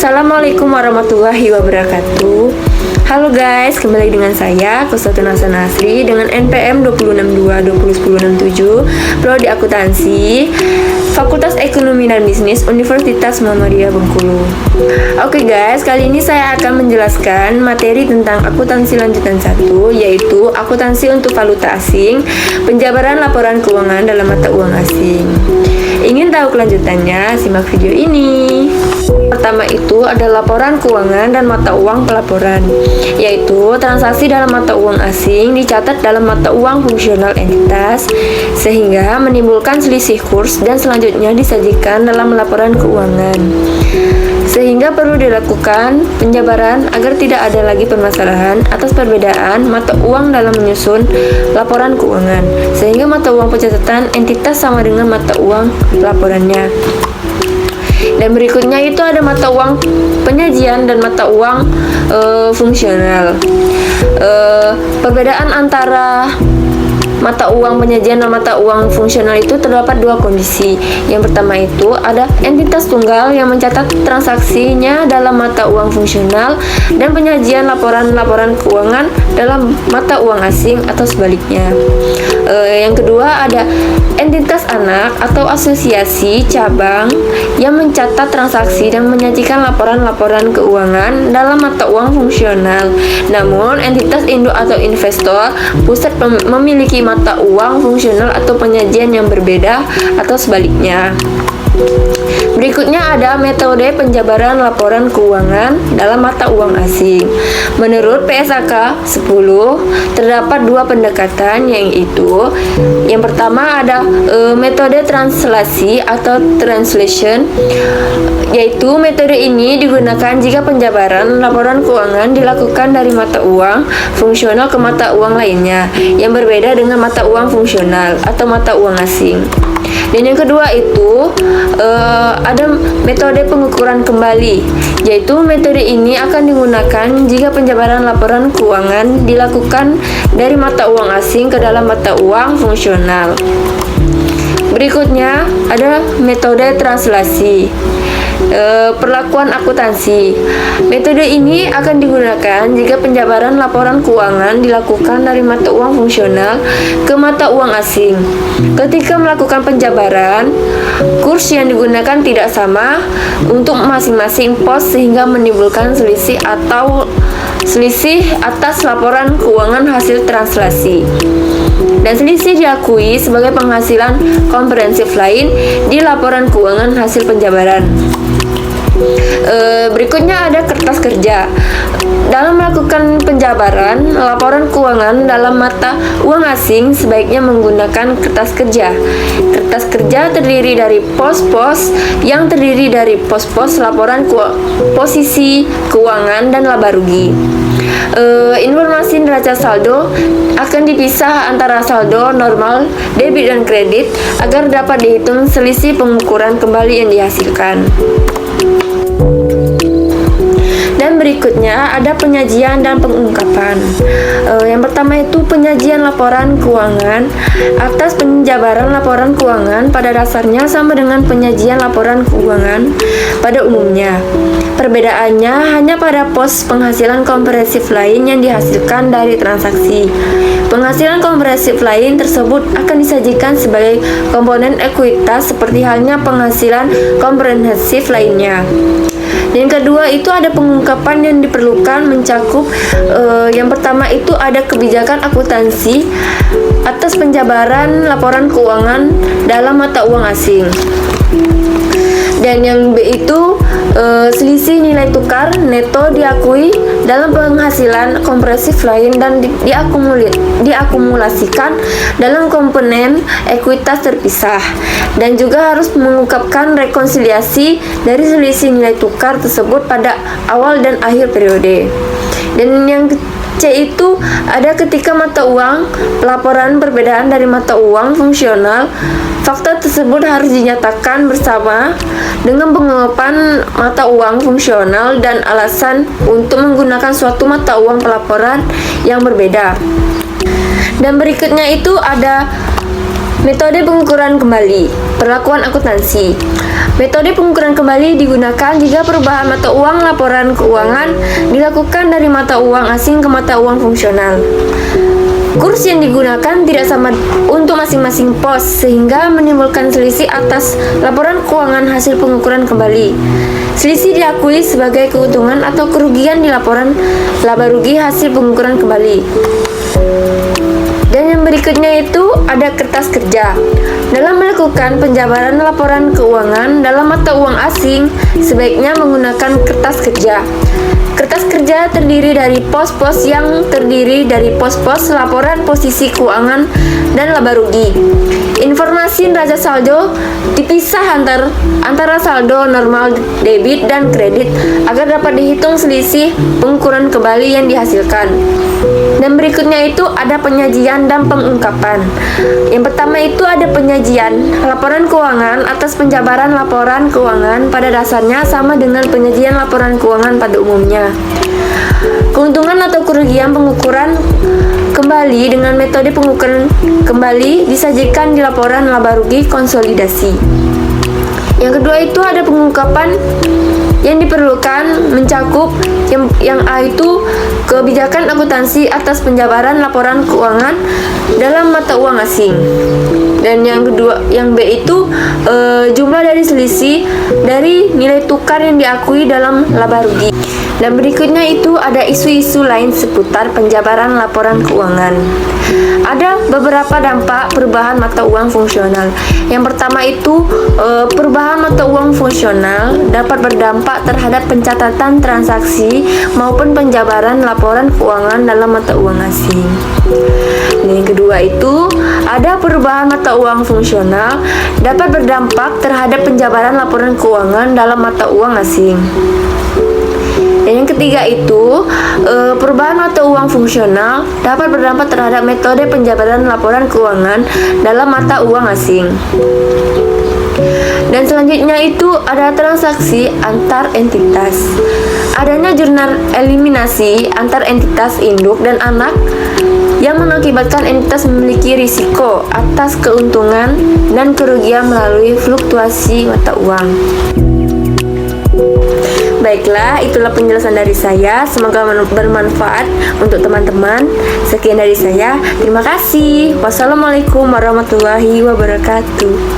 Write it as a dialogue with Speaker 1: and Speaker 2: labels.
Speaker 1: Assalamualaikum warahmatullahi wabarakatuh. Halo guys, kembali dengan saya Kusatun Hasan Asri dengan NPM 262201067, Prodi Akuntansi, Fakultas Ekonomi dan Bisnis Universitas Muhammadiyah Bengkulu. Oke guys, kali ini saya akan menjelaskan materi tentang akuntansi lanjutan 1, yaitu akuntansi untuk valuta asing, penjabaran laporan keuangan dalam mata uang asing. Ingin tahu kelanjutannya? Simak video ini. Pertama itu ada laporan keuangan dan mata uang pelaporan, yaitu transaksi dalam mata uang asing dicatat dalam mata uang fungsional entitas sehingga menimbulkan selisih kurs dan selanjutnya disajikan dalam laporan keuangan. Sehingga perlu dilakukan penjabaran agar tidak ada lagi permasalahan atas perbedaan mata uang dalam menyusun laporan keuangan, sehingga mata uang pencatatan entitas sama dengan mata uang laporannya. Dan berikutnya itu ada mata uang penyajian dan mata uang fungsional. Perbedaan antara mata uang penyajian dan mata uang fungsional itu terdapat dua kondisi. Yang pertama itu ada entitas tunggal yang mencatat transaksinya dalam mata uang fungsional dan penyajian laporan-laporan keuangan dalam mata uang asing atau sebaliknya. Yang kedua ada entitas anak atau asosiasi cabang yang mencatat transaksi dan menyajikan laporan-laporan keuangan dalam mata uang fungsional. Namun entitas induk atau investor pusat memiliki mata uang fungsional atau penyajian yang berbeda atau sebaliknya. Berikutnya ada metode penjabaran laporan keuangan dalam mata uang asing. Menurut PSAK 10 terdapat dua pendekatan, yaitu yang pertama ada metode translasi atau translation, yaitu metode ini digunakan jika penjabaran laporan keuangan dilakukan dari mata uang fungsional ke mata uang lainnya yang berbeda dengan mata uang fungsional atau mata uang asing. Dan yang kedua itu ada metode pengukuran kembali, yaitu metode ini akan digunakan jika penjabaran laporan keuangan dilakukan dari mata uang asing ke dalam mata uang fungsional. Berikutnya ada metode translasi. Perlakuan akuntansi. Metode ini akan digunakan jika penjabaran laporan keuangan dilakukan dari mata uang fungsional ke mata uang asing. Ketika melakukan penjabaran, kurs yang digunakan tidak sama untuk masing-masing pos sehingga menimbulkan selisih atas laporan keuangan hasil translasi. Dan selisih diakui sebagai penghasilan komprehensif lain di laporan keuangan hasil penjabaran. Berikutnya ada kertas kerja. Dalam melakukan penjabaran laporan keuangan dalam mata uang asing sebaiknya menggunakan kertas kerja. Kertas kerja terdiri dari pos-pos yang terdiri dari pos-pos laporan posisi keuangan dan laba rugi. Informasi neraca saldo akan dipisah antara saldo normal, debit dan kredit agar dapat dihitung selisih pengukuran kembali yang dihasilkan. Dan berikutnya ada penyajian dan pengungkapan. Yang pertama itu penyajian laporan keuangan. Atas penjabaran laporan keuangan pada dasarnya sama dengan penyajian laporan keuangan pada umumnya. Perbedaannya hanya pada pos penghasilan komprehensif lain yang dihasilkan dari transaksi. Penghasilan komprehensif lain tersebut akan disajikan sebagai komponen ekuitas seperti halnya penghasilan komprehensif lainnya. Yang kedua itu ada pengungkapan yang diperlukan mencakup yang pertama itu ada kebijakan akuntansi atas penjabaran laporan keuangan dalam mata uang asing. Dan yang B itu selisih nilai tukar neto diakui dalam penghasilan komprehensif lain dan diakumulasikan dalam komponen ekuitas terpisah, dan juga harus mengungkapkan rekonsiliasi dari selisih nilai tukar tersebut pada awal dan akhir periode. Dan yang C itu ada ketika mata uang pelaporan perbedaan dari mata uang fungsional, fakta tersebut harus dinyatakan bersama dengan pengungkapan mata uang fungsional dan alasan untuk menggunakan suatu mata uang pelaporan yang berbeda. Dan berikutnya itu ada metode pengukuran kembali, perlakuan akuntansi. Metode pengukuran kembali digunakan jika perubahan mata uang laporan keuangan dilakukan dari mata uang asing ke mata uang fungsional. Kurs yang digunakan tidak sama untuk masing-masing pos sehingga menimbulkan selisih atas laporan keuangan hasil pengukuran kembali. Selisih diakui sebagai keuntungan atau kerugian di laporan laba rugi hasil pengukuran kembali. Dan yang berikutnya itu ada kertas kerja. Dalam melakukan penjabaran laporan keuangan dalam mata uang asing, sebaiknya menggunakan kertas kerja. Kertas kerja terdiri dari pos-pos yang terdiri dari pos-pos laporan posisi keuangan dan laba rugi. Informasi neraca saldo dipisah antara saldo normal debit dan kredit agar dapat dihitung selisih pengukuran kembali yang dihasilkan. Dan berikutnya itu ada penyajian dan pengungkapan. Yang pertama itu ada penyajian. Laporan keuangan atas penjabaran laporan keuangan pada dasarnya sama dengan penyajian laporan keuangan pada umumnya. Keuntungan atau kerugian pengukuran kembali dengan metode pengukuran kembali disajikan di laporan laba rugi konsolidasi. Yang kedua itu ada pengungkapan yang diperlukan mencakup yang A itu kebijakan akuntansi atas penjabaran laporan keuangan dalam mata uang asing. Dan yang kedua, yang B itu jumlah dari selisih dari nilai tukar yang diakui dalam laba rugi. Dan berikutnya itu ada isu-isu lain seputar penjabaran laporan keuangan. Ada beberapa dampak perubahan mata uang fungsional. Yang pertama itu perubahan mata uang fungsional dapat berdampak terhadap pencatatan transaksi maupun penjabaran laporan keuangan dalam mata uang asing. Dan yang kedua itu ada perubahan mata uang fungsional dapat berdampak terhadap penjabaran laporan keuangan dalam mata uang asing. Dan yang ketiga itu perubahan mata uang fungsional dapat berdampak terhadap metode penjabaran laporan keuangan dalam mata uang asing. Dan selanjutnya itu ada transaksi antar entitas. Adanya jurnal eliminasi antar entitas induk dan anak yang mengakibatkan entitas memiliki risiko atas keuntungan dan kerugian melalui fluktuasi mata uang. Baiklah, itulah penjelasan dari saya. Semoga bermanfaat untuk teman-teman. Sekian dari saya. Terima kasih. Wassalamualaikum warahmatullahi wabarakatuh.